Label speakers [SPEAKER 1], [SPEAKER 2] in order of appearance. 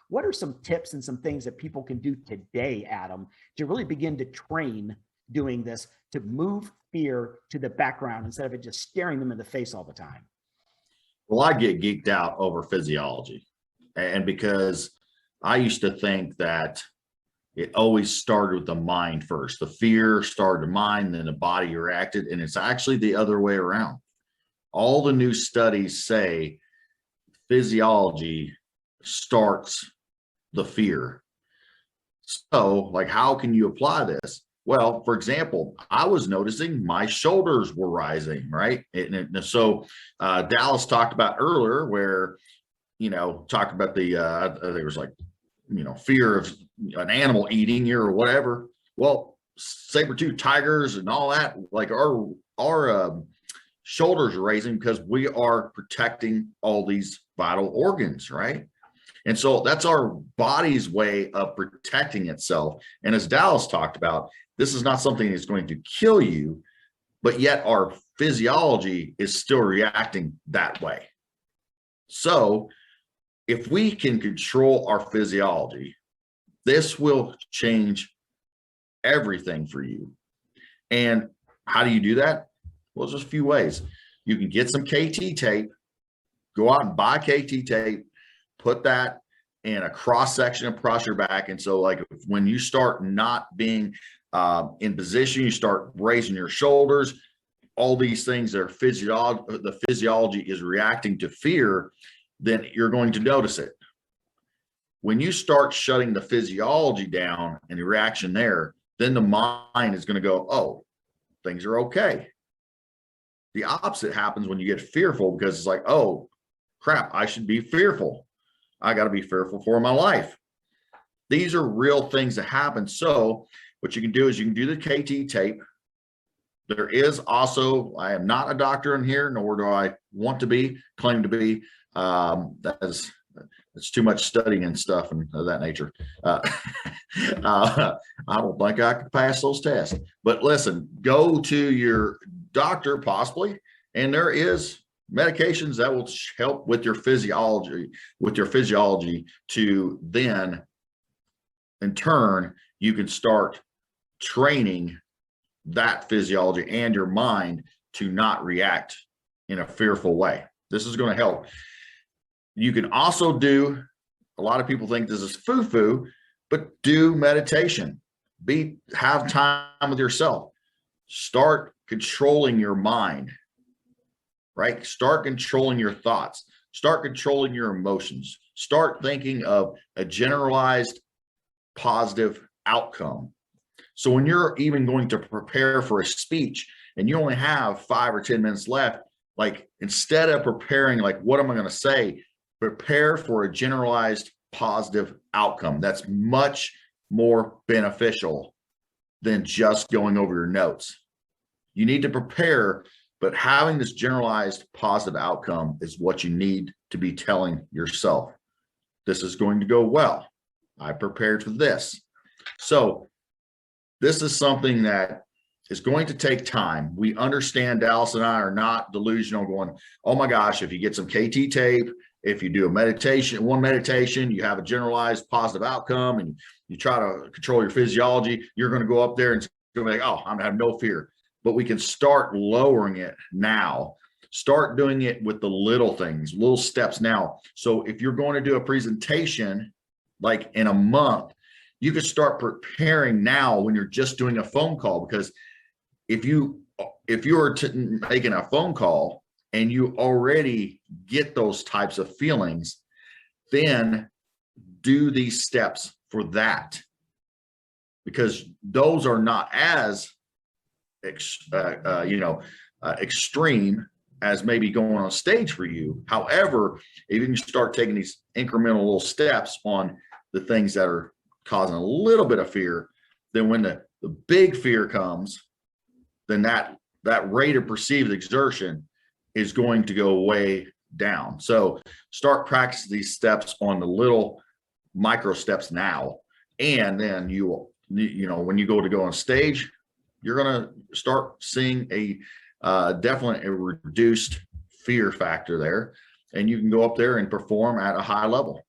[SPEAKER 1] What are some tips and some things that people can do today, Adam, to really begin to train doing this, to move fear to the background instead of it just staring them in the face all the time?
[SPEAKER 2] Well, I get geeked out over physiology, and because I used to think that it always started with the mind first. The fear started the mind, then the body reacted, and it's actually the other way around. All the new studies say physiology starts the fear. So, like, how can you apply this? Well, for example, I was noticing my shoulders were rising, right? So Dallas talked about earlier where, talked about there was like, fear of an animal eating you or whatever. Well, saber-tooth tigers and all that, like our shoulders are raising because we are protecting all these vital organs, right? And so that's our body's way of protecting itself. And as Dallas talked about, this is not something that's going to kill you, but yet our physiology is still reacting that way. So if we can control our physiology, this will change everything for you. And how do you do that? Well, there's just a few ways. You can get some KT tape, go out and buy KT tape, put that in a cross section across your back. And so like when you start not being in position, you start raising your shoulders, all these things are the physiology is reacting to fear, then you're going to notice it. When you start shutting the physiology down and the reaction there, then the mind is going to go, oh, things are okay. The opposite happens when you get fearful, because it's like, oh, crap, I should be fearful. I got to be fearful for my life. These are real things that happen. So what you can do is you can do the KT tape. There is also, I am not a doctor in here, nor do I want to be, claim to be. It's too much studying and stuff and of that nature. I don't think I could pass those tests. But listen, go to your doctor possibly, and there is medications that will help with your physiology, to then, in turn, you can start training that physiology and your mind to not react in a fearful way. This is going to help. You can also do, a lot of people think this is foo-foo, but do meditation. Have time with yourself. Start controlling your mind, right? Start controlling your thoughts. Start controlling your emotions. Start thinking of a generalized positive outcome. So when you're even going to prepare for a speech and you only have 5 or 10 minutes left, like instead of preparing, like, what am I going to say? Prepare for a generalized positive outcome. That's much more beneficial than just going over your notes. You need to prepare, but having this generalized positive outcome is what you need to be telling yourself. This is going to go well. I prepared for this. So this is something that is going to take time. We understand Dallas and I are not delusional going, oh my gosh, if you get some KT tape, if you do one meditation, you have a generalized positive outcome and you try to control your physiology, you're going to go up there and it's going to be like, oh, I'm going to have no fear. But we can start lowering it now. Start doing it with the little things, little steps now. So if you're going to do a presentation like in a month, you can start preparing now when you're just doing a phone call, because if you are making a phone call and you already get those types of feelings, then do these steps for that, because those are not as extreme as maybe going on stage for you. However, if you can start taking these incremental little steps on the things that are causing a little bit of fear, then when the big fear comes, then that rate of perceived exertion is going to go way down. So start practicing these steps on the little micro steps now. And then when you go on stage, you're going to start seeing definitely a reduced fear factor there. And you can go up there and perform at a high level.